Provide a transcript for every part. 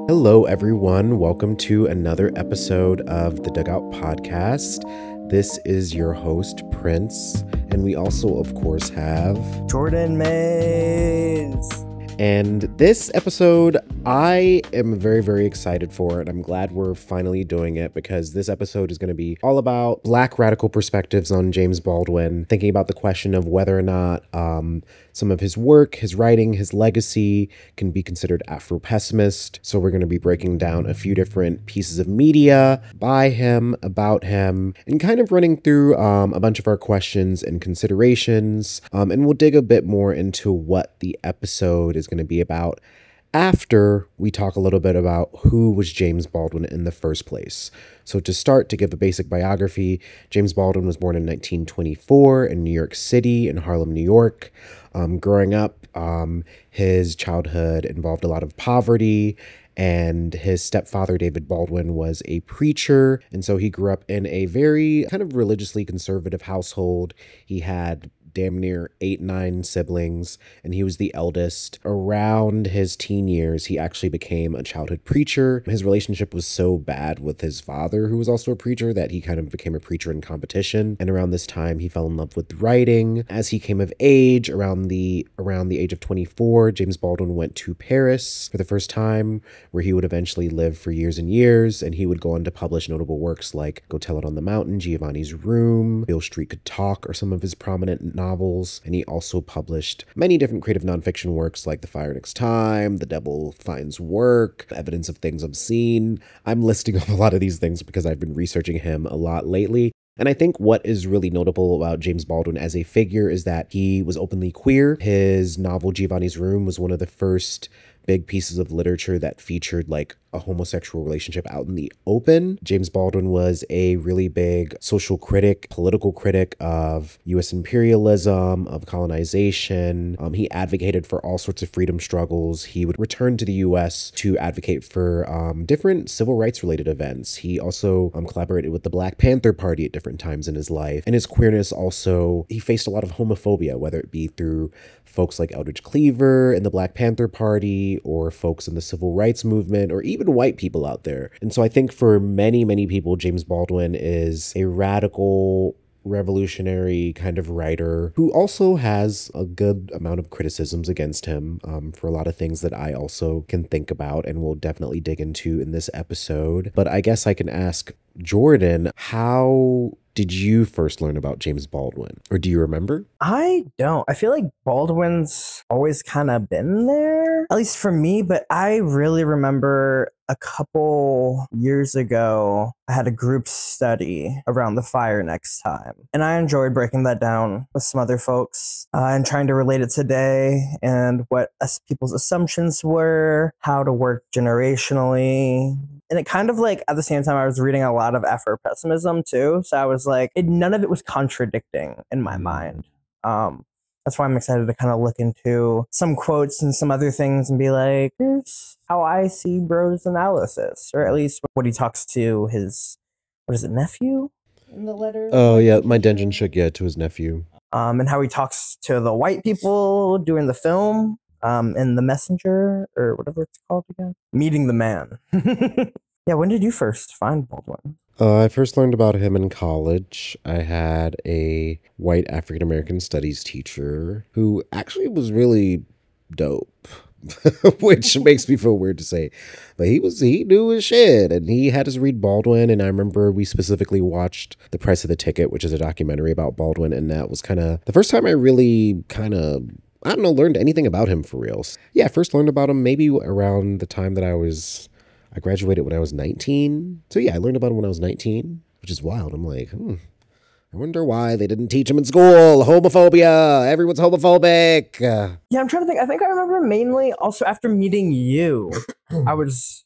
Hello, everyone. Welcome to another episode of the Dugout podcast. This is your host, Prince, and we also, of course, have Jordan Mays. And this episode, I am very, very excited for it. I'm glad we're finally doing it because this episode is going to be all about Black radical perspectives on James Baldwin, thinking about the question of whether or not some of his work, his writing, his legacy can be considered Afro-pessimist. So we're going to be breaking down a few different pieces of media by him, about him, and kind of running through a bunch of our questions and considerations. And we'll dig a bit more into what the episode is going to be about after we talk a little bit about who was James Baldwin in the first place. So to start, to give a basic biography, James Baldwin was born in 1924 in New York City, in Harlem, New York. Growing up, his childhood involved a lot of poverty, and his stepfather, David Baldwin, was a preacher. And so he grew up in a very kind of religiously conservative household. He had damn near 8-9 siblings, and he was the eldest. Around his teen years, he actually became a childhood preacher. His relationship was so bad with his father, who was also a preacher, that he kind of became a preacher in competition. And around this time, he fell in love with writing. As he came of age, around the age of 24, James Baldwin went to Paris for the first time, where he would eventually live for years and years, and he would go on to publish notable works like Go Tell It on the Mountain, Giovanni's Room, Beale Street Could Talk are some of his prominent novels. And he also published many different creative nonfiction works like The Fire Next Time, The Devil Finds Work, Evidence of Things Obscene. I'm listing off a lot of these things because I've been researching him a lot lately. And I think what is really notable about James Baldwin as a figure is that he was openly queer. His novel Giovanni's Room was one of the first big pieces of literature that featured like a homosexual relationship out in the open. James Baldwin was a really big social critic, political critic of U.S. imperialism, of colonization. He advocated for all sorts of freedom struggles. He would return to the U.S. to advocate for different civil rights related events. He also collaborated with the Black Panther Party at different times in his life. And his queerness also, he faced a lot of homophobia, whether it be through folks like Eldridge Cleaver and the Black Panther Party, or folks in the civil rights movement, or even white people out there. And so I think for many, many people, James Baldwin is a radical, revolutionary kind of writer who also has a good amount of criticisms against him for a lot of things that I also can think about and will definitely dig into in this episode. But I guess I can ask Jordan, how did you first learn about James Baldwin? Or do you remember? I don't. I feel like Baldwin's always kind of been there, at least for me, but I really remember a couple years ago, I had a group study around The Fire Next Time. And I enjoyed breaking that down with some other folks and trying to relate it today and what people's assumptions were, how to work generationally. And it kind of like, at the same time, I was reading a lot of Afro-pessimism too. So I was like, none of it was contradicting in my mind. That's why I'm excited to kind of look into some quotes and some other things and be like, here's how I see Bro's analysis, or at least what he talks to his, what is it, nephew in the letter? Oh, yeah, my Denjin shook, to his nephew. And how he talks to the white people doing the film. In The Messenger, or whatever it's called again. Meeting the Man. Yeah, when did you first find Baldwin? I first learned about him in college. I had a white African-American studies teacher who actually was really dope, which makes me feel weird to say. But he knew his shit, and he had us read Baldwin. And I remember we specifically watched The Price of the Ticket, which is a documentary about Baldwin. And that was kind of the first time I really kind of, I don't know, learned anything about him for real. Yeah, I first learned about him maybe around the time that I graduated when I was 19. So yeah, I learned about him when I was 19, which is wild. I'm like, I wonder why they didn't teach him in school. Homophobia. Everyone's homophobic. Yeah, I'm trying to think. I think I remember mainly also after meeting you.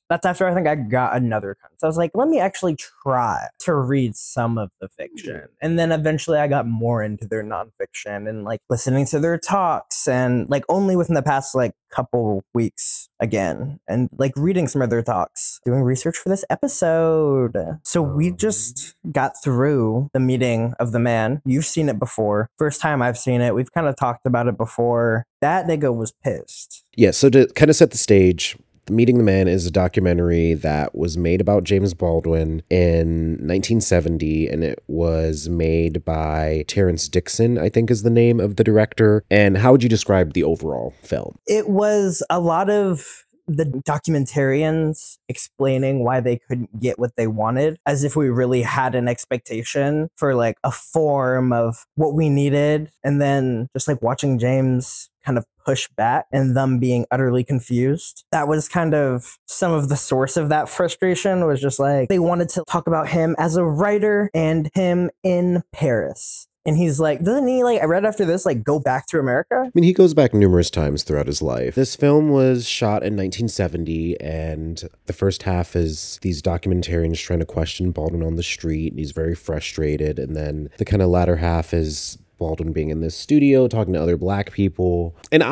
That's after I think I got another con. So I was like, let me actually try to read some of the fiction. And then eventually I got more into their nonfiction and like listening to their talks, and like only within the past like couple weeks again, and like reading some of their talks, doing research for this episode. So we just got through the meeting of the man. You've seen it before. First time I've seen it. We've kind of talked about it before. That nigga was pissed. Yeah, so to kind of set the stage, Meeting the Man is a documentary that was made about James Baldwin in 1970, and it was made by Terrence Dixon, I think is the name of the director. And how would you describe the overall film? It was a lot of the documentarians explaining why they couldn't get what they wanted, as if we really had an expectation for like a form of what we needed, and then just like watching James kind of push back and them being utterly confused. That was kind of some of the source of that frustration, was just like they wanted to talk about him as a writer and him in Paris. And he's like, doesn't he, like, I read after this, like, go back to America? I mean, he goes back numerous times throughout his life. This film was shot in 1970, and the first half is these documentarians trying to question Baldwin on the street, and he's very frustrated. And then the kind of latter half is Baldwin being in this studio, talking to other Black people. And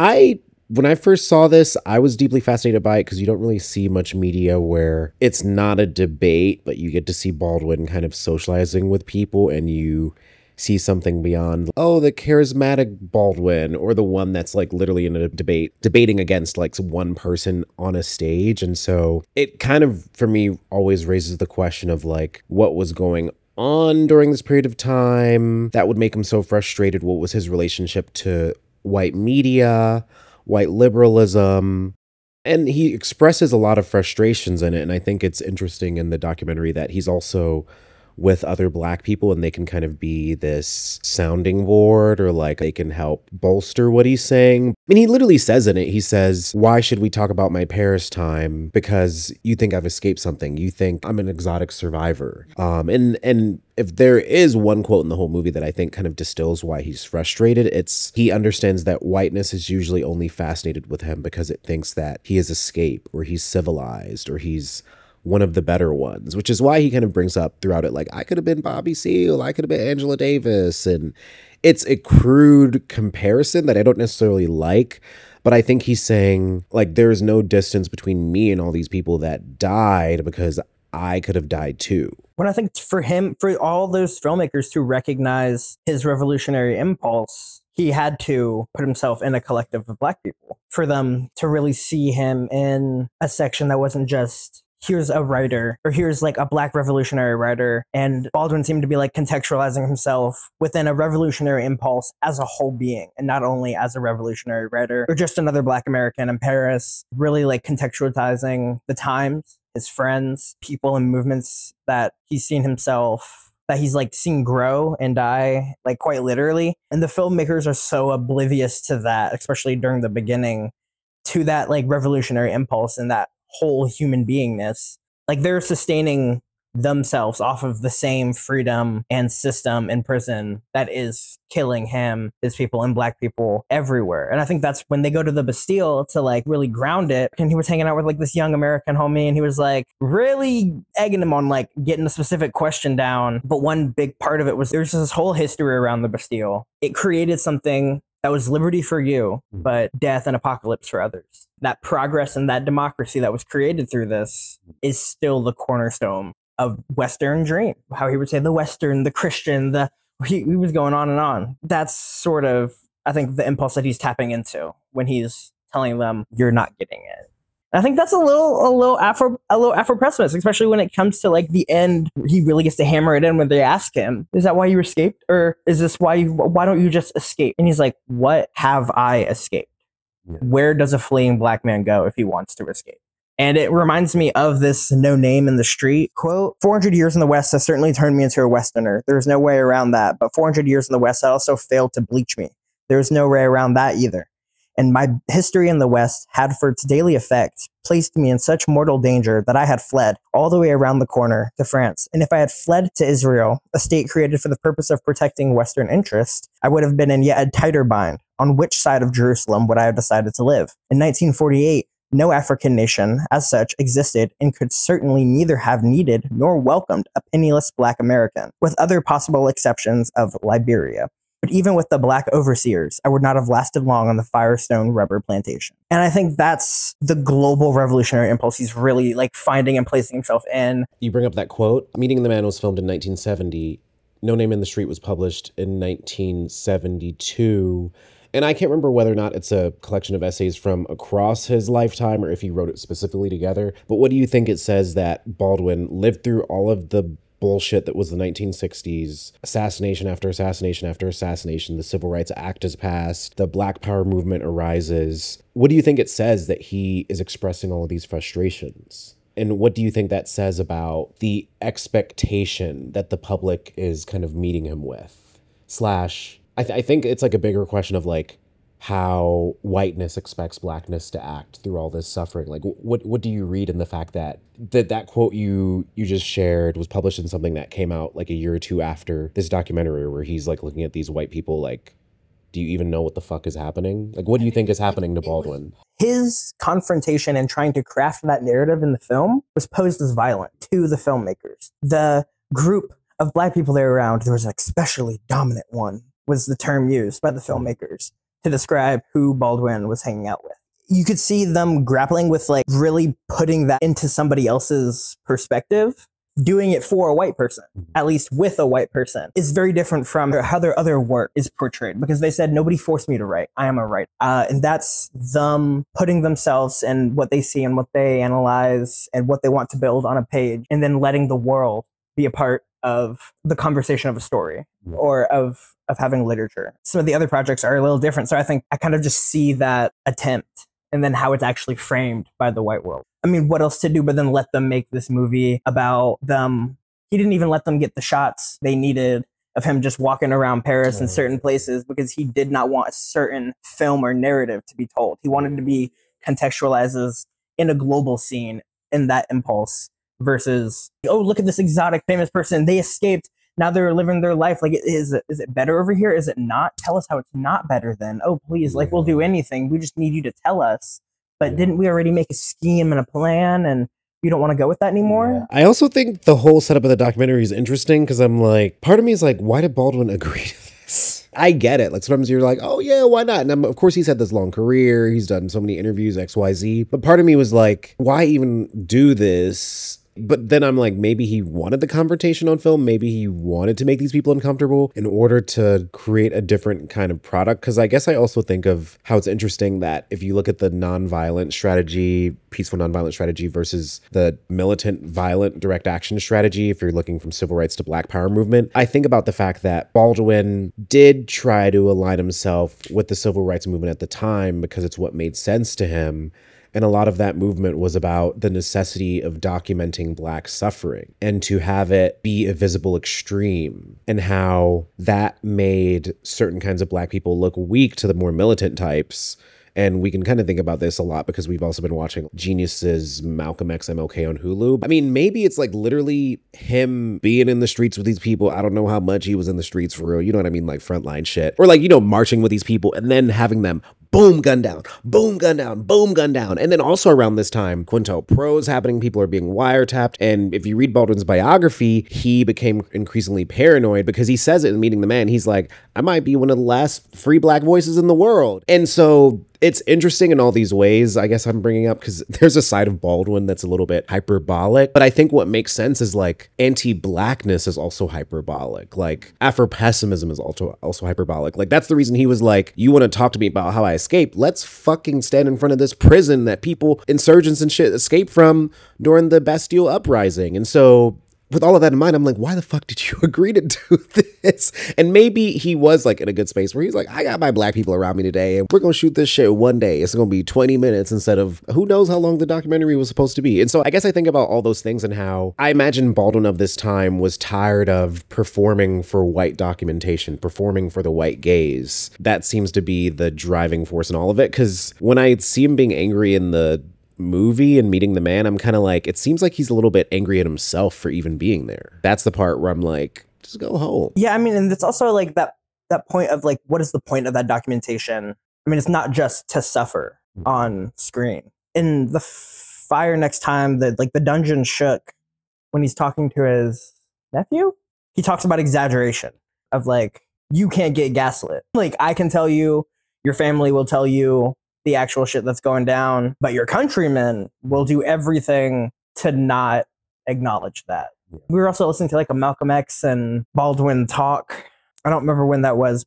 when I first saw this, I was deeply fascinated by it because you don't really see much media where it's not a debate, but you get to see Baldwin kind of socializing with people, and you see something beyond, oh, the charismatic Baldwin, or the one that's like literally in a debating against like one person on a stage. And so it kind of, for me, always raises the question of like, what was going on during this period of time that would make him so frustrated? What was his relationship to white media, white liberalism? And he expresses a lot of frustrations in it. And I think it's interesting in the documentary that he's also with other Black people, and they can kind of be this sounding board, or like they can help bolster what he's saying. I mean, he literally says in it, he says, why should we talk about my Paris time? Because you think I've escaped something. You think I'm an exotic survivor. And if there is one quote in the whole movie that I think kind of distills why he's frustrated, it's he understands that whiteness is usually only fascinated with him because it thinks that he has escaped, or he's civilized, or he's one of the better ones, which is why he kind of brings up throughout it, like, I could have been Bobby Seale, I could have been Angela Davis. And it's a crude comparison that I don't necessarily like, but I think he's saying, like, there's no distance between me and all these people that died, because I could have died too. When I think for him, for all those filmmakers to recognize his revolutionary impulse, he had to put himself in a collective of Black people for them to really see him in a section that wasn't just, here's a writer, or here's like a Black revolutionary writer. And Baldwin seemed to be like contextualizing himself within a revolutionary impulse as a whole being, and not only as a revolutionary writer or just another Black American in Paris, really like contextualizing the times, his friends, people and movements that he's seen himself, that he's like seen grow and die, like quite literally. And the filmmakers are so oblivious to that, especially during the beginning, to that like revolutionary impulse and that whole human beingness. Like they're sustaining themselves off of the same freedom and system in prison that is killing him, his people, and Black people everywhere. And I think that's when they go to the Bastille to like really ground it. And he was hanging out with like this young American homie, and he was like really egging him on like getting a specific question down. But one big part of it was there's this whole history around the Bastille. It created something that was liberty for you, but death and apocalypse for others. That progress and that democracy that was created through this is still the cornerstone of Western dream. How he would say the Western, the Christian, he was going on and on. That's sort of, I think, the impulse that he's tapping into when he's telling them, you're not getting it. I think that's a little Afro-pessimist, especially when it comes to like the end. He really gets to hammer it in when they ask him, is that why you escaped? Or is this why don't you just escape? And he's like, what have I escaped? Yeah. Where does a fleeing Black man go if he wants to escape? And it reminds me of this No Name in the Street quote. 400 years in the West has certainly turned me into a Westerner. There's no way around that. But 400 years in the West also failed to bleach me. There's no way around that either. And my history in the West had for its daily effect placed me in such mortal danger that I had fled all the way around the corner to France. And if I had fled to Israel, a state created for the purpose of protecting Western interests, I would have been in yet a tighter bind. On which side of Jerusalem would I have decided to live? In 1948, no African nation, as such, existed and could certainly neither have needed nor welcomed a penniless Black American, with other possible exceptions of Liberia. But even with the Black overseers, I would not have lasted long on the Firestone rubber plantation. And I think that's the global revolutionary impulse he's really like finding and placing himself in. You bring up that quote. Meeting the Man was filmed in 1970. No Name in the Street was published in 1972. And I can't remember whether or not it's a collection of essays from across his lifetime or if he wrote it specifically together. But what do you think it says that Baldwin lived through all of the bullshit that was the 1960s, assassination after assassination after assassination, the Civil Rights Act is passed, the Black Power movement arises. What do you think it says that he is expressing all of these frustrations? And what do you think that says about the expectation that the public is kind of meeting him with? Slash, I think it's like a bigger question of like how whiteness expects blackness to act through all this suffering. Like, what do you read in the fact that that quote you just shared was published in something that came out like a year or two after this documentary, where he's like looking at these white people like, do you even know what the fuck is happening? Like, what do you think is happening to Baldwin? His confrontation and trying to craft that narrative in the film was posed as violent to the filmmakers. The group of black people they were around, there was an especially dominant one, was the term used by the filmmakers to describe who Baldwin was hanging out with. You could see them grappling with like really putting that into somebody else's perspective. Doing it for a white person, at least with a white person, is very different from how their other work is portrayed, because they said, nobody forced me to write. I am a writer. And that's them putting themselves and what they see and what they analyze and what they want to build on a page, and then letting the world be a part of the conversation of a story or of having literature. Some of the other projects are a little different. So I think I kind of just see that attempt and then how it's actually framed by the white world. I mean, what else to do but then let them make this movie about them? He didn't even let them get the shots they needed of him just walking around Paris in certain places, because he did not want a certain film or narrative to be told. He wanted to be contextualized as in a global scene in that impulse versus, oh, look at this exotic famous person. They escaped. Now they're living their life. Like, is it better over here? Is it not? Tell us how it's not better then. Oh, please. Like, we'll do anything. We just need you to tell us. But didn't we already make a scheme and a plan, and you don't want to go with that anymore? I also think the whole setup of the documentary is interesting, because I'm like, part of me is like, why did Baldwin agree to this? I get it. Like, sometimes you're like, oh yeah, why not? And of course he's had this long career. He's done so many interviews, XYZ. But part of me was like, why even do this? But then I'm like, maybe he wanted the confrontation on film. Maybe he wanted to make these people uncomfortable in order to create a different kind of product. Because I guess I also think of how it's interesting that if you look at the nonviolent strategy, peaceful nonviolent strategy versus the militant violent direct action strategy, if you're looking from civil rights to Black Power movement, I think about the fact that Baldwin did try to align himself with the civil rights movement at the time because it's what made sense to him. And a lot of that movement was about the necessity of documenting Black suffering and to have it be a visible extreme, and how that made certain kinds of Black people look weak to the more militant types. And we can kind of think about this a lot because we've also been watching Genius's Malcolm X MLK on Hulu. I mean, maybe it's like literally him being in the streets with these people. I don't know how much he was in the streets for real. You know what I mean? Like frontline shit. Or like, you know, marching with these people and then having them boom, gun down, boom, gun down, boom, gun down. And then also around this time, Quinto is happening. People are being wiretapped. And if you read Baldwin's biography, he became increasingly paranoid because he says it in Meeting the Man. He's like, I might be one of the last free Black voices in the world. And so it's interesting in all these ways, I guess I'm bringing up, because there's a side of Baldwin that's a little bit hyperbolic. But I think what makes sense is like anti-Blackness is also hyperbolic. Like Afro-pessimism is also hyperbolic. Like that's the reason he was like, you want to talk to me about how I escaped? Let's fucking stand in front of this prison that people, insurgents and shit, escaped from during the Bastille uprising. And so with all of that in mind, I'm like, why the fuck did you agree to do this? And maybe he was like in a good space where he's like, I got my Black people around me today and we're going to shoot this shit one day. It's going to be 20 minutes instead of who knows how long the documentary was supposed to be. And so I guess I think about all those things and how I imagine Baldwin of this time was tired of performing for white documentation, performing for the white gaze. That seems to be the driving force in all of it. Because when I see him being angry in the movie and Meeting the Man, I'm kind of like, it seems like he's a little bit angry at himself for even being there. That's the part where I'm like, just go home. Yeah, I mean, and it's also like that point of like, what is the point of that documentation? I mean, it's not just to suffer on screen. In The Fire Next Time, the dungeon shook when he's talking to his nephew. He talks about exaggeration of like, you can't get gaslit. Like, I can tell you, your family will tell you the actual shit that's going down, but your countrymen will do everything to not acknowledge that. We were also listening to like a Malcolm X and Baldwin talk. I don't remember when that was,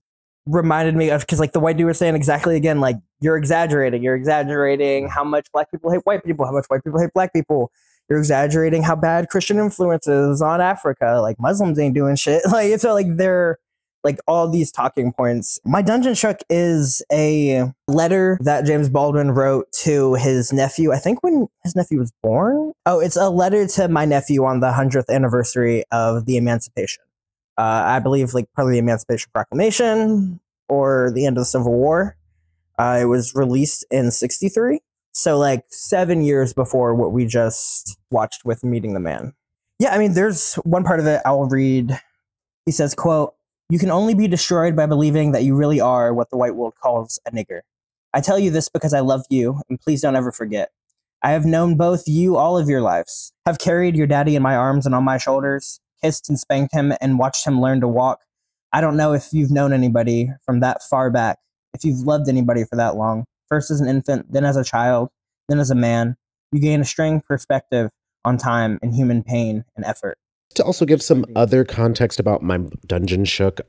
reminded me of, because like the white dude was saying exactly again, like you're exaggerating how much black people hate white people, how much white people hate black people. You're exaggerating how bad Christian influence is on Africa. Like Muslims ain't doing shit. Like it's like they're like all these talking points. My Dungeon Shook is a letter that James Baldwin wrote to his nephew, I think when his nephew was born. Oh, it's a letter to my nephew on the 100th anniversary of the Emancipation. I believe like probably the Emancipation Proclamation or the end of the Civil War. It was released in 63. So like 7 years before what we just watched with Meeting the Man. Yeah, I mean, there's one part of it I'll read. He says, quote, "You can only be destroyed by believing that you really are what the white world calls a nigger. I tell you this because I love you, and please don't ever forget. I have known both you all of your lives, have carried your daddy in my arms and on my shoulders, kissed and spanked him and watched him learn to walk. I don't know if you've known anybody from that far back, if you've loved anybody for that long. First as an infant, then as a child, then as a man. You gain a strange perspective on time and human pain and effort." To also give some other context about my Dungeon Shook,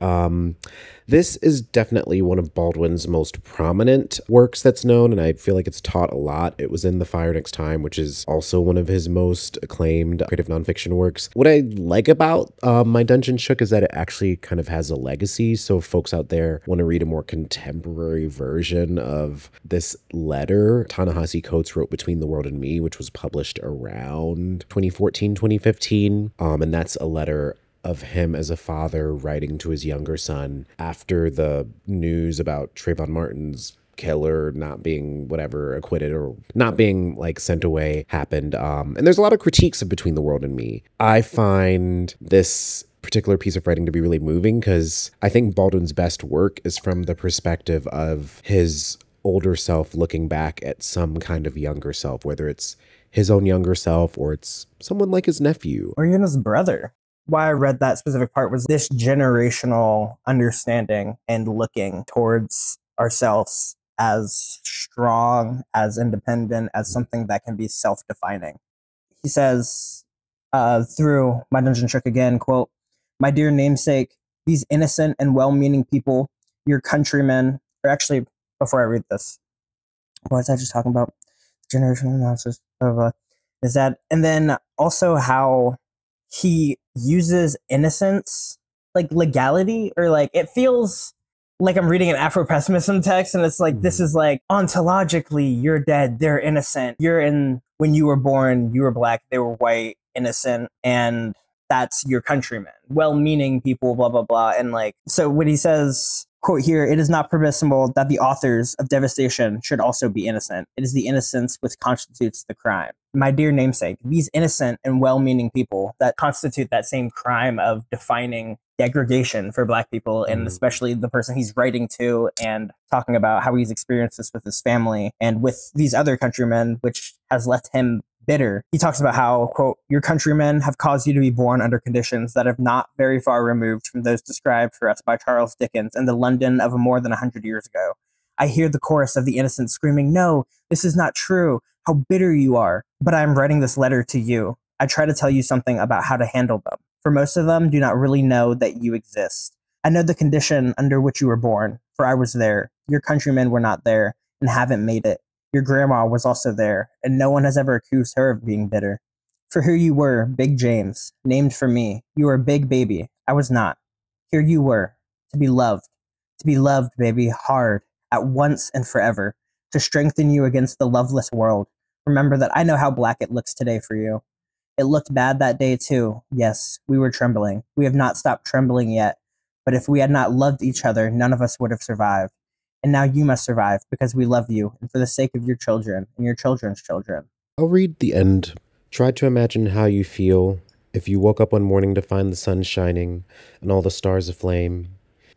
this is definitely one of Baldwin's most prominent works that's known, and I feel like it's taught a lot. It was in The Fire Next Time, which is also one of his most acclaimed creative nonfiction works. What I like about my Dungeon Shook is that it actually kind of has a legacy, so if folks out there want to read a more contemporary version of this letter Ta-Nehisi Coates wrote Between the World and Me, which was published around 2014, 2015, and that's a letter of him as a father writing to his younger son after the news about Trayvon Martin's killer not being whatever acquitted or not being like sent away happened. And there's a lot of critiques of Between the World and Me. I find this particular piece of writing to be really moving because I think Baldwin's best work is from the perspective of his older self looking back at some kind of younger self, whether it's his own younger self or it's someone like his nephew. Or even his brother. Why I read that specific part was this generational understanding and looking towards ourselves as strong, as independent, as something that can be self-defining. He says, through my Dungeon Shook again, quote, "My dear namesake, these innocent and well-meaning people, your countrymen," or actually, before I read this, what was I just talking about? Generational analysis of is that, and then also how he uses innocence like legality, or like it feels like I'm reading an Afro-pessimism text, and it's like this is like ontologically you're dead, they're innocent. You're in when you were born, you were black, they were white, innocent, and that's your countrymen, well-meaning people, blah blah blah. And like, so when he says, quote here, "It is not permissible that the authors of devastation should also be innocent. It is the innocence which constitutes the crime. My dear namesake, these innocent and well-meaning people that constitute that same crime of defining degradation for black people, and especially the person he's writing to and talking about how he's experienced this with his family and with these other countrymen, which has left him bitter." He talks about how, quote, "Your countrymen have caused you to be born under conditions that have not very far removed from those described for us by Charles Dickens in the London of more than 100 years ago. I hear the chorus of the innocent screaming, 'No, this is not true. How bitter you are.' But I am writing this letter to you. I try to tell you something about how to handle them. For most of them do not really know that you exist. I know the condition under which you were born, for I was there. Your countrymen were not there and haven't made it. Your grandma was also there, and no one has ever accused her of being bitter. For here you were, Big James, named for me. You were a big baby. I was not. Here you were, to be loved. To be loved, baby, hard, at once and forever, to strengthen you against the loveless world. Remember that I know how black it looks today for you. It looked bad that day too. Yes, we were trembling. We have not stopped trembling yet. But if we had not loved each other, none of us would have survived. And now you must survive because we love you and for the sake of your children and your children's children." I'll read the end. "Try to imagine how you feel if you woke up one morning to find the sun shining and all the stars aflame.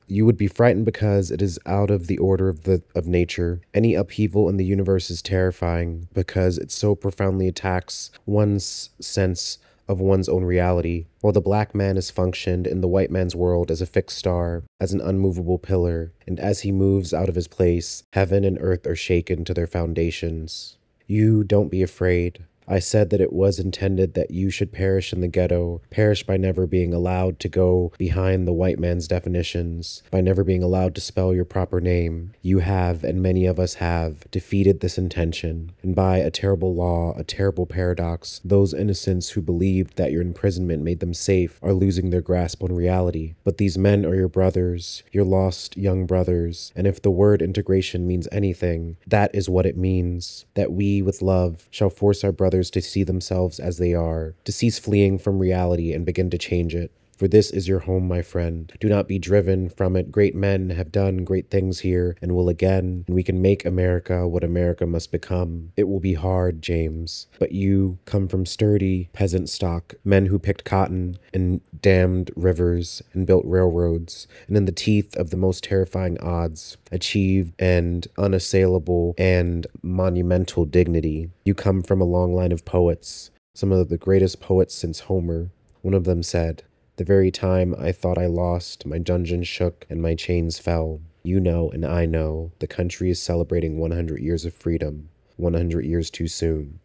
You would be frightened because it is out of the order of nature. Any upheaval in the universe is terrifying because it so profoundly attacks one's sense of one's own reality, while the black man is functioned in the white man's world as a fixed star, as an unmovable pillar, and as he moves out of his place, heaven and earth are shaken to their foundations. You don't be afraid. I said that it was intended that you should perish in the ghetto, perish by never being allowed to go behind the white man's definitions, by never being allowed to spell your proper name. You have, and many of us have, defeated this intention, and by a terrible law, a terrible paradox, those innocents who believed that your imprisonment made them safe are losing their grasp on reality. But these men are your brothers, your lost young brothers, and if the word integration means anything, that is what it means, that we, with love, shall force our brothers to see themselves as they are, to cease fleeing from reality and begin to change it. For this is your home, my friend. Do not be driven from it. Great men have done great things here and will again, and we can make America what America must become. It will be hard, James, but you come from sturdy peasant stock, men who picked cotton and dammed rivers and built railroads, and in the teeth of the most terrifying odds, achieved an unassailable and monumental dignity. You come from a long line of poets, some of the greatest poets since Homer. One of them said, "The very time I thought I lost, my dungeon shook and my chains fell. You know and I know the country is celebrating 100 years of freedom, 100 years too soon.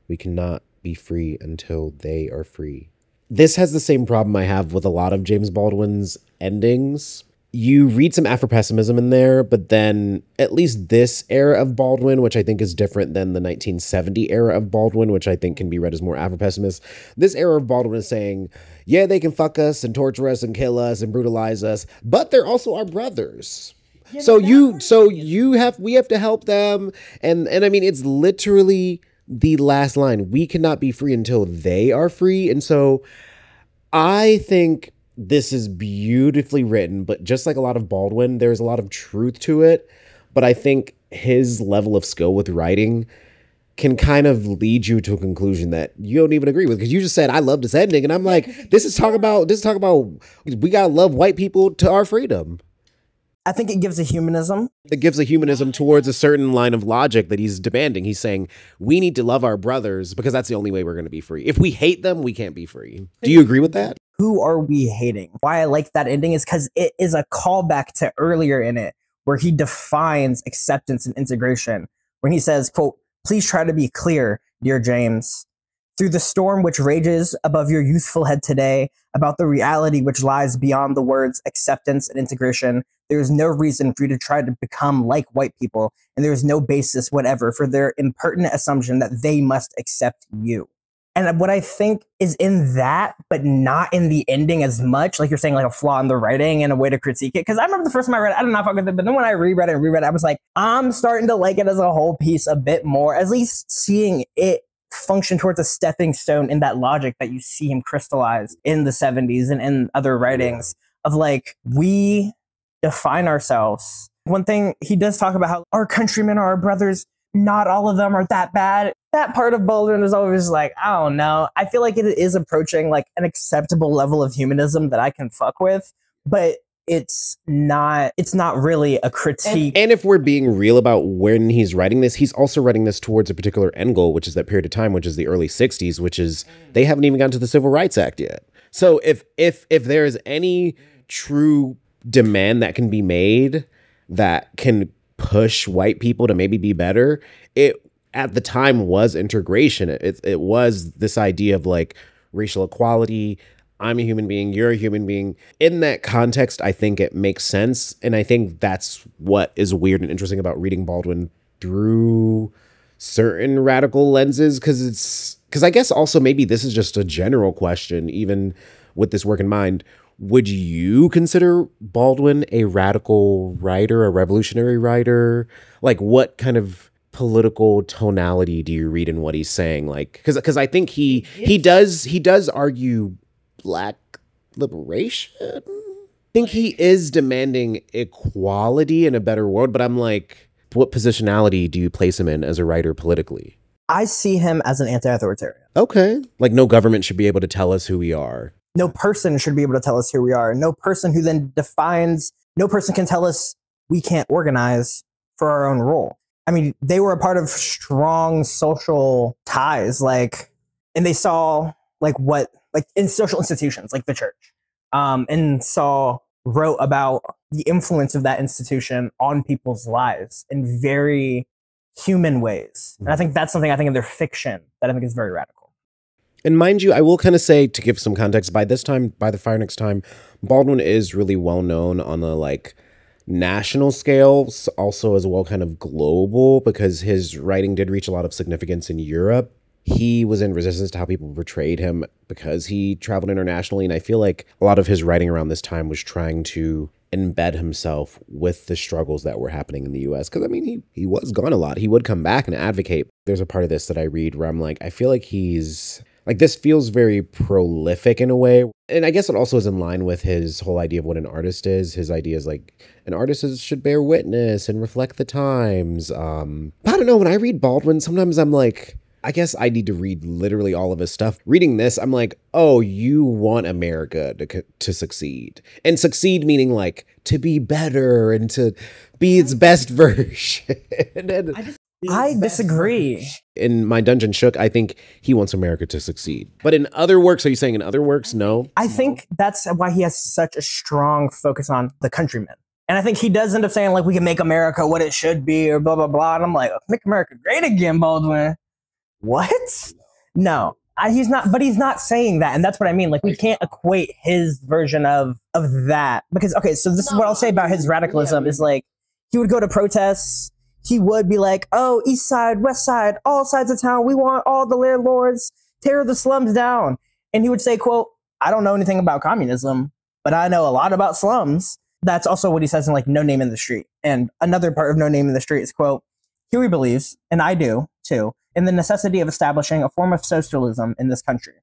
We cannot be free until they are free." This has the same problem I have with a lot of James Baldwin's endings. You read some Afro-pessimism in there, but then at least this era of Baldwin, which I think is different than the 1970 era of Baldwin, which I think can be read as more Afro-pessimist. This era of Baldwin is saying, yeah, they can fuck us and torture us and kill us and brutalize us, but they're also our brothers. We have to help them. And I mean, it's literally the last line. We cannot be free until they are free. And so I think this is beautifully written, but just like a lot of Baldwin, there's a lot of truth to it. But I think his level of skill with writing can kind of lead you to a conclusion that you don't even agree with, because you just said, I love this ending. And I'm like, this is talk about we gotta love white people to our freedom. I think it gives a humanism. It gives a humanism towards a certain line of logic that he's demanding. He's saying, we need to love our brothers because that's the only way we're going to be free. If we hate them, we can't be free. Do you agree with that? Who are we hating? Why I like that ending is because it is a callback to earlier in it, where he defines acceptance and integration, when he says, quote, "Please try to be clear, dear James. Through the storm which rages above your youthful head today, about the reality which lies beyond the words acceptance and integration, there is no reason for you to try to become like white people, and there is no basis whatever for their impertinent assumption that they must accept you." And what I think is in that, but not in the ending as much, like you're saying, like a flaw in the writing and a way to critique it. Because I remember the first time I read it, I did not fuck with it. But then when I reread it, I was like, I'm starting to like it as a whole piece a bit more, at least seeing it function towards a stepping stone in that logic that you see him crystallize in the 70s and in other writings of like, we define ourselves. One thing he does talk about how our countrymen are our brothers. Not all of them are that bad. That part of Baldwin is always like, I don't know. I feel like it is approaching like an acceptable level of humanism that I can fuck with, but it's not really a critique. And if we're being real about when he's writing this, he's also writing this towards a particular end goal, which is that period of time, which is the early 60s, which is they haven't even gotten to the Civil Rights Act yet. So if there is any true demand that can be made that can push white people to maybe be better, it at the time was integration. It was this idea of like racial equality. I'm a human being, you're a human being. In that context, I think it makes sense. And I think that's what is weird and interesting about reading Baldwin through certain radical lenses. Because I guess also maybe this is just a general question, even with this work in mind. Would you consider Baldwin a radical writer, a revolutionary writer? Like, what kind of political tonality do you read in what he's saying? Like, because I think he does argue Black liberation. I think he is demanding equality in a better world, but I'm like, what positionality do you place him in as a writer politically? I see him as an anti-authoritarian. Okay. Like, no government should be able to tell us who we are. No person should be able to tell us who we are. No person who then no person can tell us we can't organize for our own role. I mean, they were a part of strong social ties, like, and they saw like in social institutions like the church, and wrote about the influence of that institution on people's lives in very human ways. And I think that's something I think in their fiction that I think is very radical. And mind you, I will kind of say, to give some context, by this time, by the Fire Next Time, Baldwin is really well known on a like national scale, also as well kind of global, because his writing did reach a lot of significance in Europe. He was in resistance to how people portrayed him because he traveled internationally. And I feel like a lot of his writing around this time was trying to embed himself with the struggles that were happening in the US. Because, I mean, he was gone a lot. He would come back and advocate. There's a part of this that I read where I'm like, I feel like he's... like, this feels very prolific in a way. And I guess it also is in line with his whole idea of what an artist is. His idea is like, an artist should bear witness and reflect the times. I don't know, when I read Baldwin, sometimes I'm like... I guess I need to read literally all of his stuff. Reading this, I'm like, oh, you want America to succeed. And succeed meaning like to be better and to be its best version. I disagree. In My Dungeon Shook, I think he wants America to succeed. But in other works, are you saying in other works? No? I think that's why he has such a strong focus on the countrymen. And I think he does end up saying like, we can make America what it should be or blah, blah, blah. And I'm like, make America great again, Baldwin. What? No, he's not, but he's not saying that. And that's what I mean. Like, we can't equate his version of that because, okay, so this is what I'll say about his radicalism is like, he would go to protests. He would be like, oh, east side, west side, all sides of town. We want all the landlords, tear the slums down. And he would say, quote, I don't know anything about communism, but I know a lot about slums. That's also what he says in like No Name in the Street. And another part of No Name in the Street is, quote, Huey believes, and I do too, in the necessity of establishing a form of socialism in this country.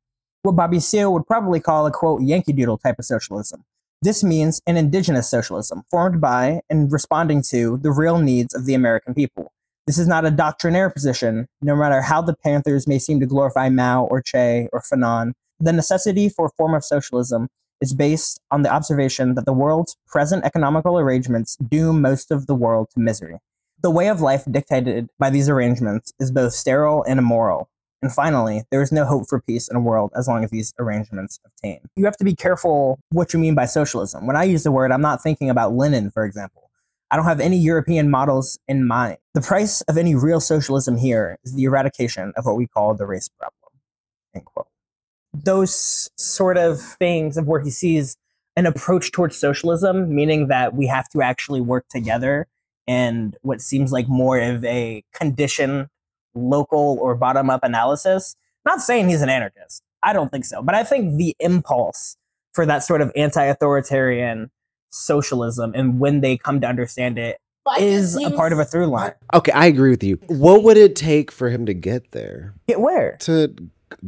What Bobby Seale would probably call a, quote, Yankee Doodle type of socialism. This means an indigenous socialism formed by and responding to the real needs of the American people. This is not a doctrinaire position, no matter how the Panthers may seem to glorify Mao or Che or Fanon. The necessity for a form of socialism is based on the observation that the world's present economical arrangements doom most of the world to misery. The way of life dictated by these arrangements is both sterile and immoral. And finally, there is no hope for peace in a world as long as these arrangements obtain. You have to be careful what you mean by socialism. When I use the word, I'm not thinking about Lenin, for example. I don't have any European models in mind. The price of any real socialism here is the eradication of what we call the race problem. End quote. Those sort of things of where he sees an approach towards socialism, meaning that we have to actually work together, and what seems like more of a conditioned local or bottom-up analysis. Not saying he's an anarchist. I don't think so. But I think the impulse for that sort of anti-authoritarian socialism and when they come to understand it is a part of a through line. Okay, I agree with you. What would it take for him to get there? Get where? To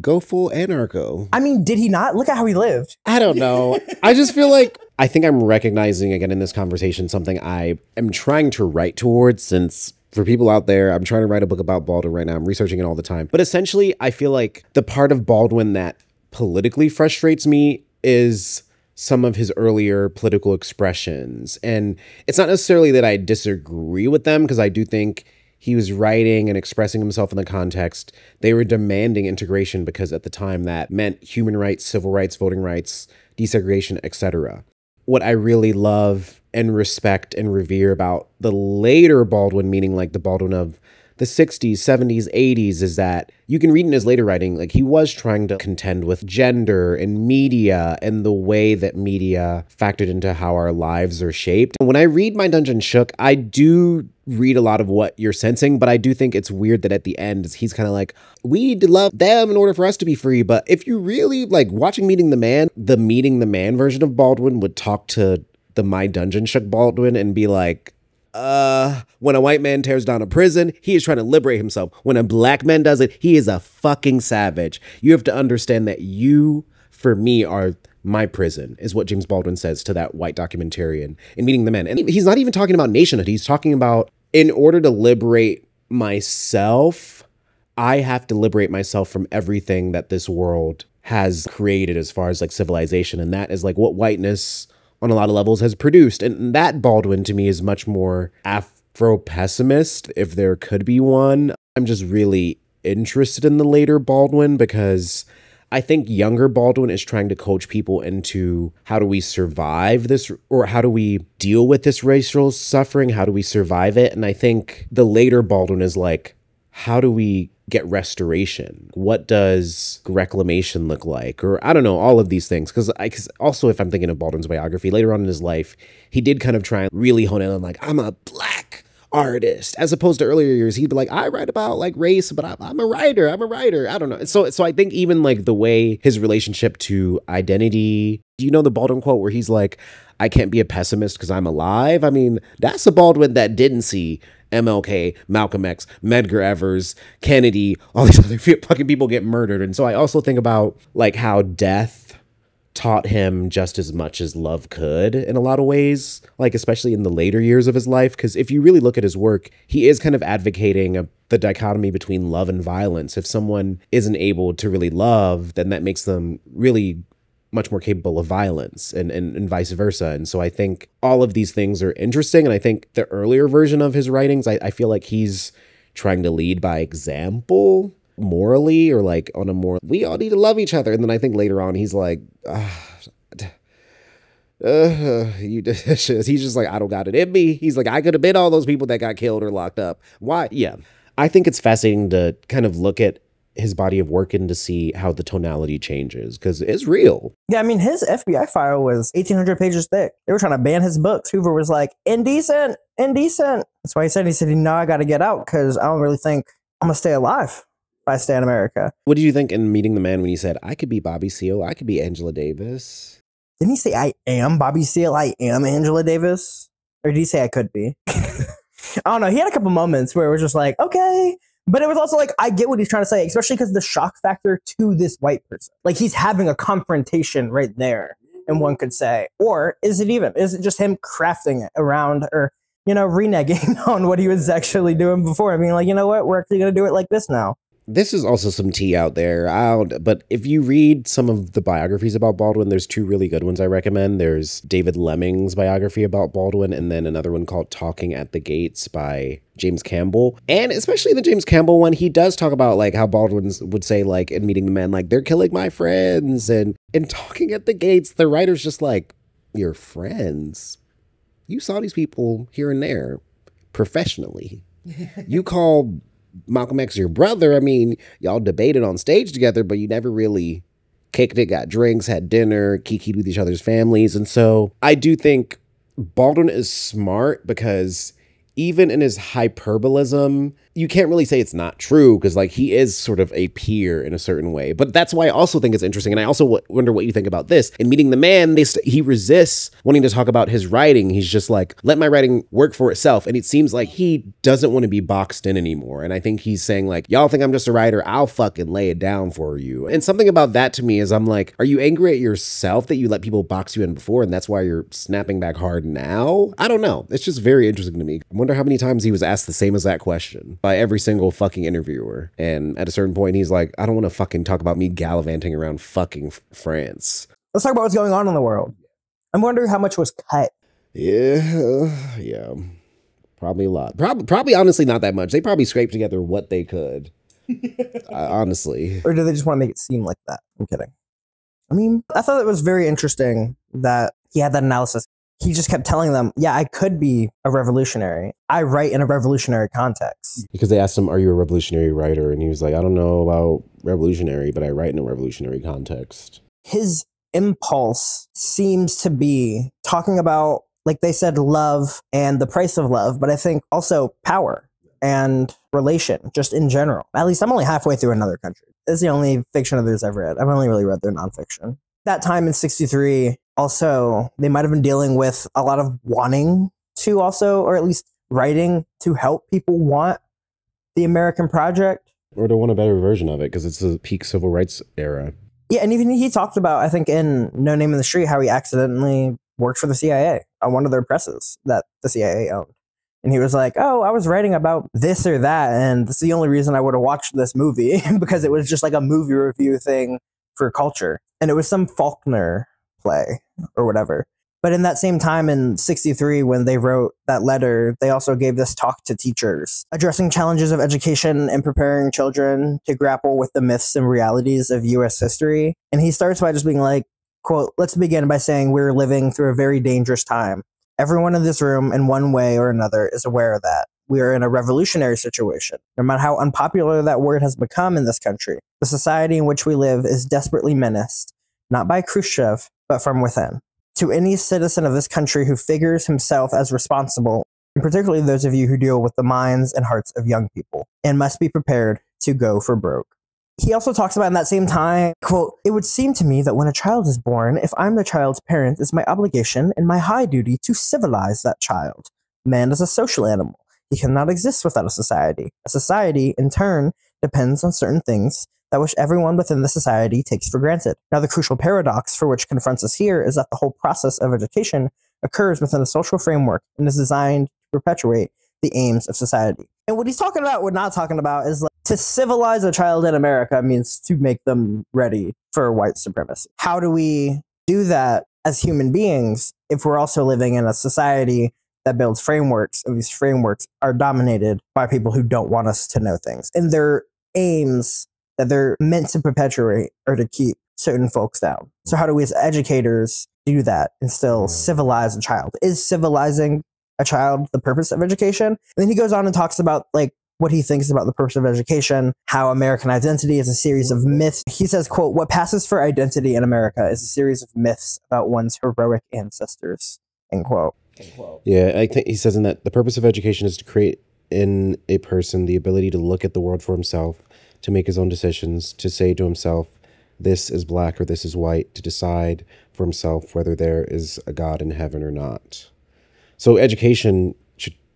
go full anarcho. I mean, did he not? Look at how he lived. I don't know. I just feel like I think I'm recognizing again in this conversation something I am trying to write towards, since for people out there, I'm trying to write a book about Baldwin right now. I'm researching it all the time. But essentially, I feel like the part of Baldwin that politically frustrates me is some of his earlier political expressions. And it's not necessarily that I disagree with them, because I do think he was writing and expressing himself in the context. They were demanding integration because at the time that meant human rights, civil rights, voting rights, desegregation, etc. What I really love and respect and revere about the later Baldwin, meaning like the Baldwin of the 60s, 70s, 80s, is that you can read in his later writing, like he was trying to contend with gender and media and the way that media factored into how our lives are shaped. When I read My Dungeon Shook, I do read a lot of what you're sensing, but I do think it's weird that at the end, he's kind of like, we need to love them in order for us to be free. But if you really like watching Meeting the Man version of Baldwin would talk to the My Dungeon Shook Baldwin and be like, when a white man tears down a prison, he is trying to liberate himself. When a black man does it, he is a fucking savage. You have to understand that you, for me, are my prison, is what James Baldwin says to that white documentarian in Meeting the Man. And he's not even talking about nationhood. He's talking about, in order to liberate myself, I have to liberate myself from everything that this world has created as far as like civilization. And that is like what whiteness on a lot of levels has produced. And that Baldwin to me is much more Afro-pessimist, if there could be one. I'm just really interested in the later Baldwin because I think younger Baldwin is trying to coach people into how do we survive this, or how do we deal with this racial suffering? How do we survive it? And I think the later Baldwin is like, how do we get restoration? What does reclamation look like? Or I don't know, all of these things. Because also, if I'm thinking of Baldwin's biography, later on in his life, he did kind of try and really hone in on like, I'm a Black artist, as opposed to earlier years, he'd be like, I write about like race, but I'm a writer. I don't know. So I think even like the way his relationship to identity, do you know the Baldwin quote where he's like, I can't be a pessimist because I'm alive? I mean, that's a Baldwin that didn't see MLK, Malcolm X, Medgar Evers, Kennedy, all these other fucking people get murdered. And so I also think about like how death taught him just as much as love could in a lot of ways, like especially in the later years of his life. Because if you really look at his work, he is kind of advocating the dichotomy between love and violence. If someone isn't able to really love, then that makes them really much more capable of violence, and vice versa. And so I think all of these things are interesting. And I think the earlier version of his writings, I feel like he's trying to lead by example morally, or like on a more, we all need to love each other. And then I think later on he's like, he's just like, I don't got it in me. He's like, I could have been all those people that got killed or locked up. Why? Yeah. I think it's fascinating to kind of look at his body of work and to see how the tonality changes, because it's real. Yeah, I mean, his FBI file was 1,800 pages thick. They were trying to ban his books. Hoover was like, indecent. That's why he said, no, I got to get out because I don't really think I'm going to stay alive if I stay in America. What did you think in Meeting the Man when he said, I could be Bobby Seale, I could be Angela Davis? Didn't he say, I am Bobby Seale, I am Angela Davis? Or did he say I could be? I don't know. He had a couple moments where it was just like, okay. But it was also like, I get what he's trying to say, especially because the shock factor to this white person. Like, he's having a confrontation right there, and one could say. Or is it just him crafting it around, or, reneging on what he was actually doing before? I mean, like, you know what? We're actually going to do it like this now. This is also some tea out there. But if you read some of the biographies about Baldwin, there's two really good ones I recommend. There's David Lemming's biography about Baldwin, and then another one called Talking at the Gates by James Campbell. And especially the James Campbell one, he does talk about like how Baldwin would say, like, in Meeting the Man, like, they're killing my friends. And in Talking at the Gates, the writer's just like, your friends? You saw these people here and there professionally. You call Malcolm X your brother. I mean, y'all debated on stage together, but you never really kicked it, got drinks, had dinner, kikied with each other's families. And so I do think Baldwin is smart, because even in his hyperbolism, you can't really say it's not true, because like he is sort of a peer in a certain way. But that's why I also think it's interesting. And I also wonder what you think about this. In Meeting the Man, he resists wanting to talk about his writing. He's just like, let my writing work for itself. And it seems like he doesn't want to be boxed in anymore. And I think he's saying like, y'all think I'm just a writer? I'll fucking lay it down for you. And something about that to me is, I'm like, are you angry at yourself that you let people box you in before, and that's why you're snapping back hard now? I don't know. It's just very interesting to me. I wonder how many times he was asked the same exact question by every single fucking interviewer. And at a certain point, he's like, I don't want to fucking talk about me gallivanting around fucking France. Let's talk about what's going on in the world. I'm wondering how much was cut. Yeah. Probably a lot. Probably honestly not that much. They probably scraped together what they could. Honestly. Or do they just want to make it seem like that? I'm kidding. I mean, I thought it was very interesting that he had that analysis. He just kept telling them, yeah, I could be a revolutionary. I write in a revolutionary context. Because they asked him, are you a revolutionary writer? And he was like, I don't know about revolutionary, but I write in a revolutionary context. His impulse seems to be talking about, like they said, love and the price of love, but I think also power and relation, just in general. At least I'm only halfway through Another Country. It's the only fiction of theirs I've read. I've only really read their nonfiction. That time in 1963, also, they might have been dealing with a lot of wanting to also, or at least writing to help people want the American project. Or to want a better version of it, because it's the peak civil rights era. Yeah, and even he talked about, I think in No Name in the Street, how he accidentally worked for the CIA on one of their presses that the CIA owned. And he was like, oh, I was writing about this or that, and this is the only reason I would have watched this movie, because it was just like a movie review thing for culture. And it was some Faulkner play or whatever. But in that same time in 63, when they wrote that letter, they also gave this talk to teachers, addressing challenges of education and preparing children to grapple with the myths and realities of U.S. history. And he starts by just being like, quote, "Let's begin by saying we're living through a very dangerous time. Everyone in this room, in one way or another, is aware of that. We are in a revolutionary situation. No matter how unpopular that word has become in this country, the society in which we live is desperately menaced, not by Khrushchev, but from within. To any citizen of this country who figures himself as responsible, and particularly those of you who deal with the minds and hearts of young people, and must be prepared to go for broke." He also talks about in that same time, quote, "It would seem to me that when a child is born, if I'm the child's parent, it's my obligation and my high duty to civilize that child. Man is a social animal. He cannot exist without a society. A society, in turn, depends on certain things that which everyone within the society takes for granted. Now, the crucial paradox for which confronts us here is that the whole process of education occurs within a social framework and is designed to perpetuate the aims of society." And what he's talking about, what not talking about, is like, to civilize a child in America means to make them ready for white supremacy. How do we do that as human beings if we're also living in a society that builds frameworks, and these frameworks are dominated by people who don't want us to know things, and their aims that they're meant to perpetuate or to keep certain folks down? So how do we as educators do that and still civilize a child? Is civilizing a child the purpose of education? And then he goes on and talks about like what he thinks about the purpose of education, how American identity is a series of myths. He says, quote, "What passes for identity in America is a series of myths about one's heroic ancestors," end quote. Yeah, I think he says in that the purpose of education is to create in a person the ability to look at the world for himself, to make his own decisions, to say to himself, this is black or this is white, to decide for himself whether there is a God in heaven or not. So education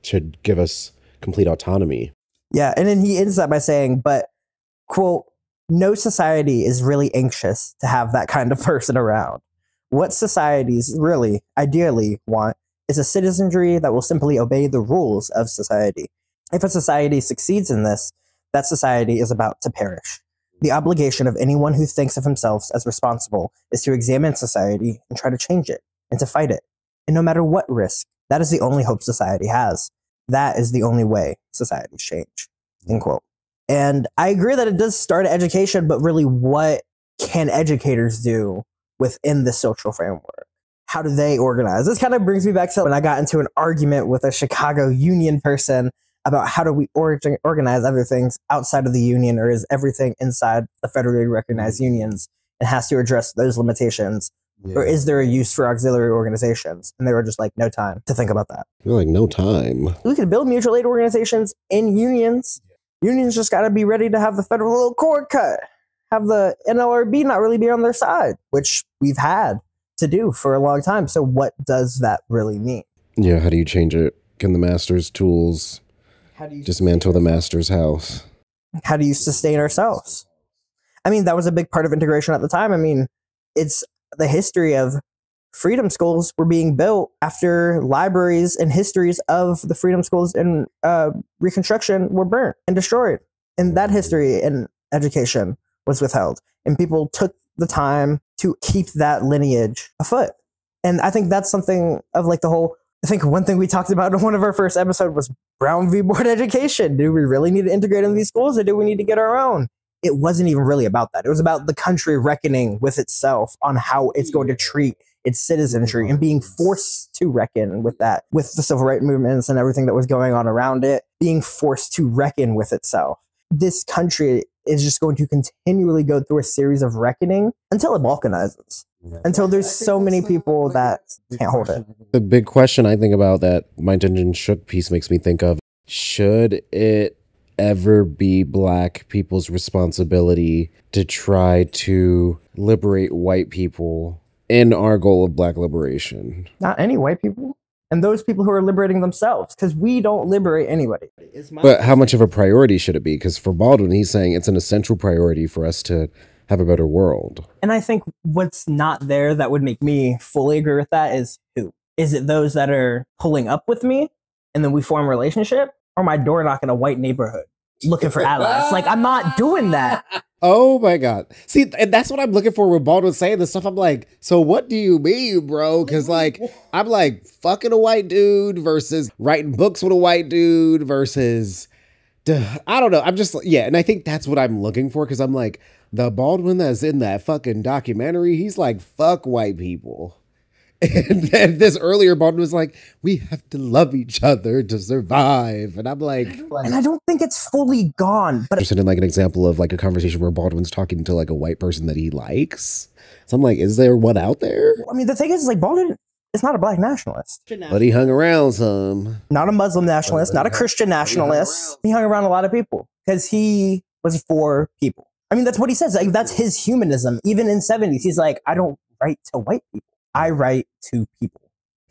should give us complete autonomy. Yeah, and then he ends that by saying, but, quote, "No society is really anxious to have that kind of person around. What societies really, ideally, want is a citizenry that will simply obey the rules of society. If a society succeeds in this, that society is about to perish. The obligation of anyone who thinks of himself as responsible is to examine society and try to change it and to fight it. And no matter what risk, that is the only hope society has. That is the only way societies change," end quote. And I agree that it does start at education, but really what can educators do within the social framework? How do they organize? This kind of brings me back to when I got into an argument with a Chicago union person about how do we organize other things outside of the union, or is everything inside the federally recognized unions and has to address those limitations? Yeah. Or is there a use for auxiliary organizations? And they were just like, no time to think about that. You're like, no time. We could build mutual aid organizations in unions. Unions just got to be ready to have the federal little cord cut, have the NLRB not really be on their side, which we've had to do for a long time. So what does that really mean? Yeah, how do you change it? Can the master's tools dismantle the master's house? How do you sustain ourselves? I mean, that was a big part of integration at the time. I mean, it's the history of freedom schools were being built after libraries and histories of the freedom schools in Reconstruction were burnt and destroyed. And that history in education was withheld. And people took the time to keep that lineage afoot. And I think that's something of like the whole, I think one thing we talked about in one of our first episodes was Brown v. Board education. Do we really need to integrate in these schools, or do we need to get our own? It wasn't even really about that. It was about the country reckoning with itself on how it's going to treat its citizenry and being forced to reckon with that, with the civil rights movements and everything that was going on around it, being forced to reckon with itself. This country is just going to continually go through a series of reckoning until it balkanizes, until there's so many people that can't hold it. The big question I think about that My Attention Shook piece makes me think of, should it ever be black people's responsibility to try to liberate white people in our goal of black liberation? Not any white people. And those people who are liberating themselves, because we don't liberate anybody. But how much of a priority should it be? Because for Baldwin, he's saying it's an essential priority for us to have a better world. And I think what's not there that would make me fully agree with that is who? Is it those that are pulling up with me and then we form a relationship? Or my door knock in a white neighborhood looking for allies? Like, I'm not doing that. Oh my God. See, and that's what I'm looking for when Baldwin's saying this stuff. I'm like, so what do you mean, bro? Because, like, I'm like, fucking a white dude versus writing books with a white dude versus, duh, I don't know. I'm just, yeah. And I think that's what I'm looking for because I'm like, the Baldwin that's in that fucking documentary, he's like, fuck white people. And then this earlier Baldwin was like, we have to love each other to survive. And I'm like, and I don't think it's fully gone. But interested in like an example of like a conversation where Baldwin's talking to like a white person that he likes. So I'm like, is there one out there? I mean, the thing is, like, Baldwin is not a black nationalist. But he hung around some. Not a Muslim nationalist, not a Christian nationalist. He hung around a lot of people because he was for people. I mean, that's what he says. Like, that's his humanism. Even in 70s, he's like, I don't write to white people. I write to people.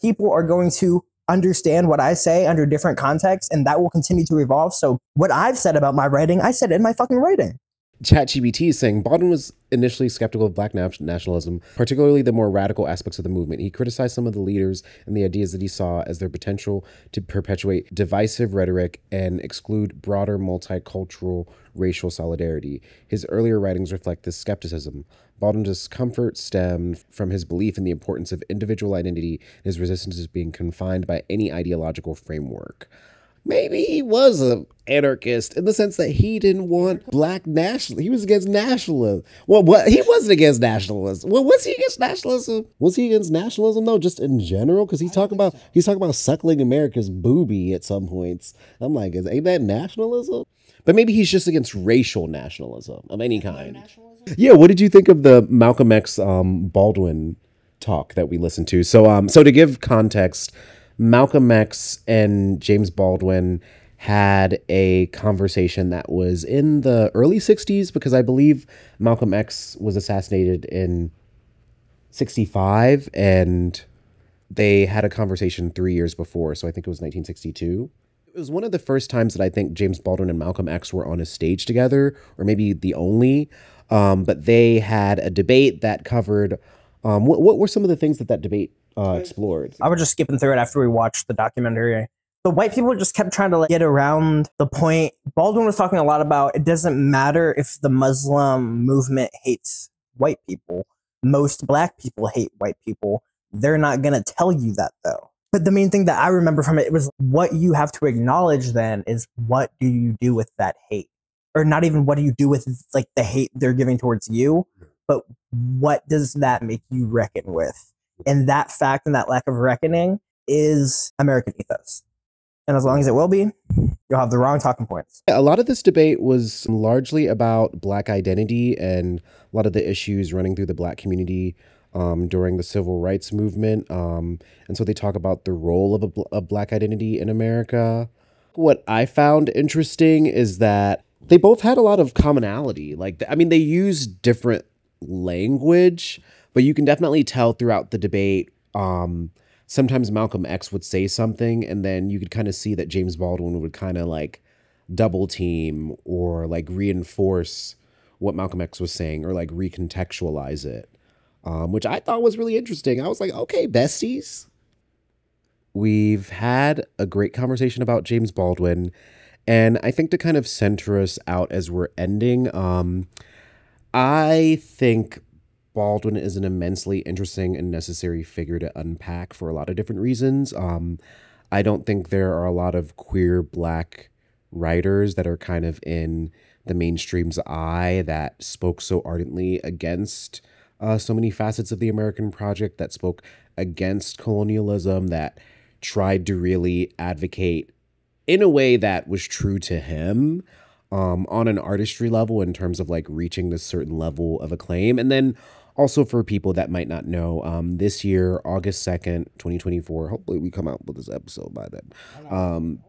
People are going to understand what I say under different contexts, and that will continue to evolve. So what I've said about my writing, I said it in my fucking writing. ChatGPT is saying Baldwin was initially skeptical of black nationalism, particularly the more radical aspects of the movement. He criticized some of the leaders and the ideas that he saw as their potential to perpetuate divisive rhetoric and exclude broader multicultural racial solidarity. His earlier writings reflect this skepticism. Baldwin's discomfort stemmed from his belief in the importance of individual identity and his resistance to being confined by any ideological framework. Maybe he was an anarchist in the sense that he didn't want black national. He was against nationalism. Well, what he wasn't against nationalism. Well, was he against nationalism? Was he against nationalism though, just in general? Because he's talking about suckling America's booby at some points. I'm like, ain't that nationalism? But maybe he's just against racial nationalism of any kind. Yeah. What did you think of the Malcolm X Baldwin talk that we listened to? So to give context, Malcolm X and James Baldwin had a conversation that was in the early 60s because I believe Malcolm X was assassinated in 65 and they had a conversation 3 years before. So I think it was 1962. It was one of the first times that I think James Baldwin and Malcolm X were on a stage together, or maybe the only. But they had a debate that covered what were some of the things that debate explored. I was just skipping through it after we watched the documentary. The white people just kept trying to like, get around the point. Baldwin was talking a lot about it doesn't matter if the Muslim movement hates white people. Most black people hate white people. They're not going to tell you that though. But the main thing that I remember from it was what you have to acknowledge then is what do you do with that hate? Or not even what do you do with like the hate they're giving towards you, but what does that make you reckon with? And that fact and that lack of reckoning is American ethos. And as long as it will be, you'll have the wrong talking points. A lot of this debate was largely about black identity and a lot of the issues running through the black community during the civil rights movement. And so they talk about the role of black identity in America. What I found interesting is that they both had a lot of commonality. Like, I mean, they used different language, but you can definitely tell throughout the debate, sometimes Malcolm X would say something and then you could kind of see that James Baldwin would kind of like double team or like reinforce what Malcolm X was saying or like recontextualize it, which I thought was really interesting. I was like, okay, besties. We've had a great conversation about James Baldwin, and I think to kind of center us out as we're ending, I think Baldwin is an immensely interesting and necessary figure to unpack for a lot of different reasons. I don't think there are a lot of queer black writers that are kind of in the mainstream's eye that spoke so ardently against so many facets of the American project, that spoke against colonialism, that tried to really advocate in a way that was true to him on an artistry level in terms of like reaching this certain level of acclaim. And then also for people that might not know, this year, August 2nd, 2024, hopefully we come out with this episode by then,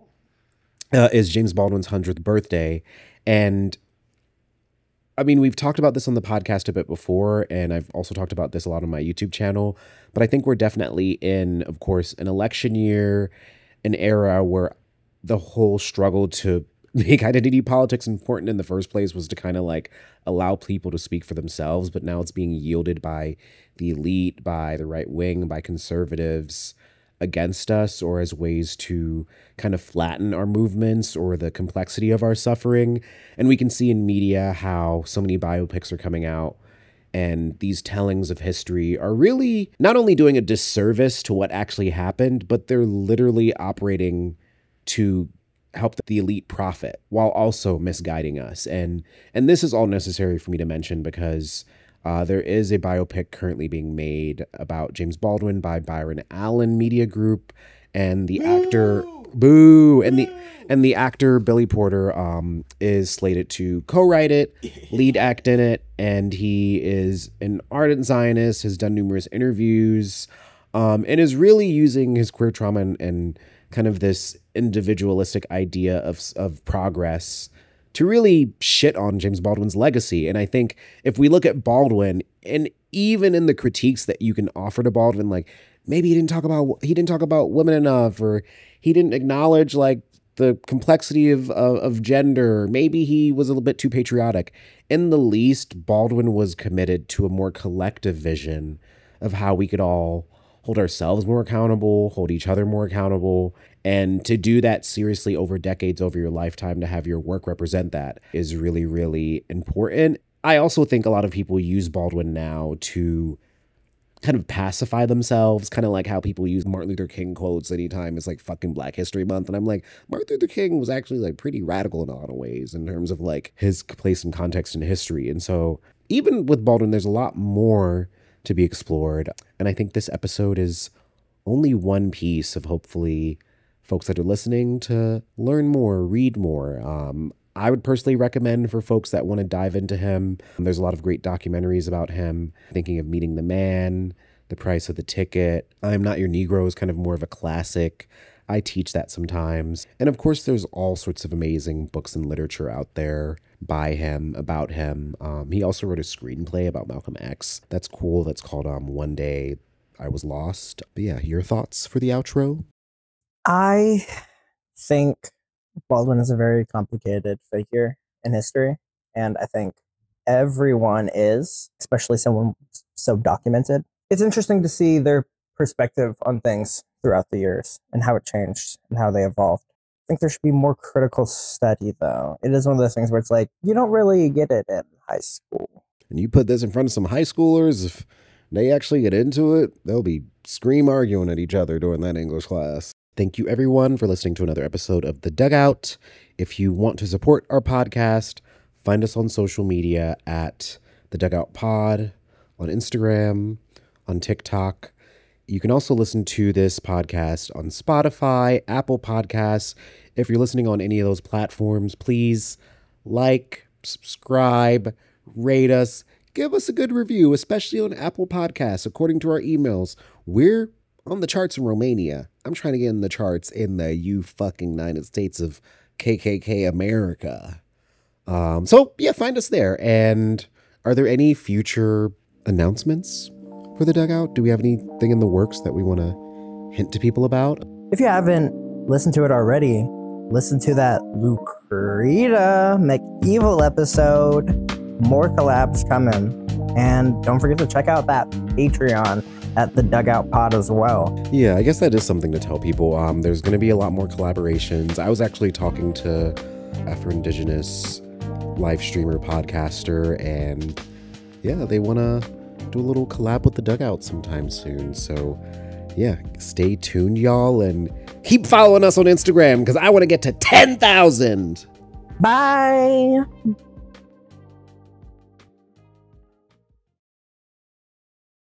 is James Baldwin's 100th birthday. And I mean, we've talked about this on the podcast a bit before, and I've also talked about this a lot on my YouTube channel, but I think we're definitely in, of course, an election year, an era where the whole struggle to make identity politics important in the first place was to kind of like allow people to speak for themselves, but now it's being yielded by the elite, by the right wing, by conservatives. against us or as ways to kind of flatten our movements or the complexity of our suffering. And we can see in media how so many biopics are coming out, and these tellings of history are really not only doing a disservice to what actually happened, but they're literally operating to help the elite profit while also misguiding us. And this is all necessary for me to mention because there is a biopic currently being made about James Baldwin by Byron Allen Media Group, and the actor and the actor Billy Porter is slated to co-write it, lead act in it, and he is an ardent Zionist, has done numerous interviews, and is really using his queer trauma and kind of this individualistic idea of progress to really shit on James Baldwin's legacy. And I think if we look at Baldwin, and even in the critiques that you can offer to Baldwin, like maybe he didn't talk about women enough, or he didn't acknowledge like the complexity of gender, maybe he was a little bit too patriotic. In the least, Baldwin was committed to a more collective vision of how we could all hold ourselves more accountable, hold each other more accountable. And to do that seriously over decades, over your lifetime, to have your work represent that is really, really important. I also think a lot of people use Baldwin now to kind of pacify themselves, kind of like how people use Martin Luther King quotes anytime it's like fucking Black History Month. And I'm like, Martin Luther King was actually like pretty radical in a lot of ways in terms of like his place and context in history. And so even with Baldwin, there's a lot more to be explored. And I think this episode is only one piece of hopefully folks that are listening to learn more, read more. I would personally recommend for folks that want to dive into him. There's a lot of great documentaries about him. Thinking of Meeting the Man, The Price of the Ticket, I'm Not Your Negro is kind of more of a classic. I teach that sometimes. And of course, there's all sorts of amazing books and literature out there by him, about him. He also wrote a screenplay about Malcolm X. That's cool. That's called One Day I Was Lost. But yeah, your thoughts for the outro? I think Baldwin is a very complicated figure in history, and I think everyone is, especially someone so documented. It's interesting to see their perspective on things throughout the years and how it changed and how they evolved. I think there should be more critical study, though. It is one of those things where it's like, you don't really get it in high school. And you put this in front of some high schoolers, if they actually get into it, they'll be scream arguing at each other during that English class. Thank you, everyone, for listening to another episode of The Dugout. If you want to support our podcast, find us on social media at The Dugout Pod, on Instagram, on TikTok. You can also listen to this podcast on Spotify, Apple Podcasts. If you're listening on any of those platforms, please like, subscribe, rate us, give us a good review, especially on Apple Podcasts. According to our emails, we're on the charts in Romania. I'm trying to get in the charts in the United States of KKK America. So yeah, find us there. And are there any future announcements for The Dugout? Do we have anything in the works that we want to hint to people about? If you haven't listened to it already, listen to that Lucreta McEvil episode. More collabs coming. And don't forget to check out that Patreon at The Dugout Pod as well. Yeah, I guess that is something to tell people. There's going to be a lot more collaborations. I was actually talking to Afro-Indigenous live streamer podcaster, and yeah, they want to do a little collab with The Dugout sometime soon. So yeah, stay tuned, y'all, and keep following us on Instagram because I want to get to 10,000. Bye.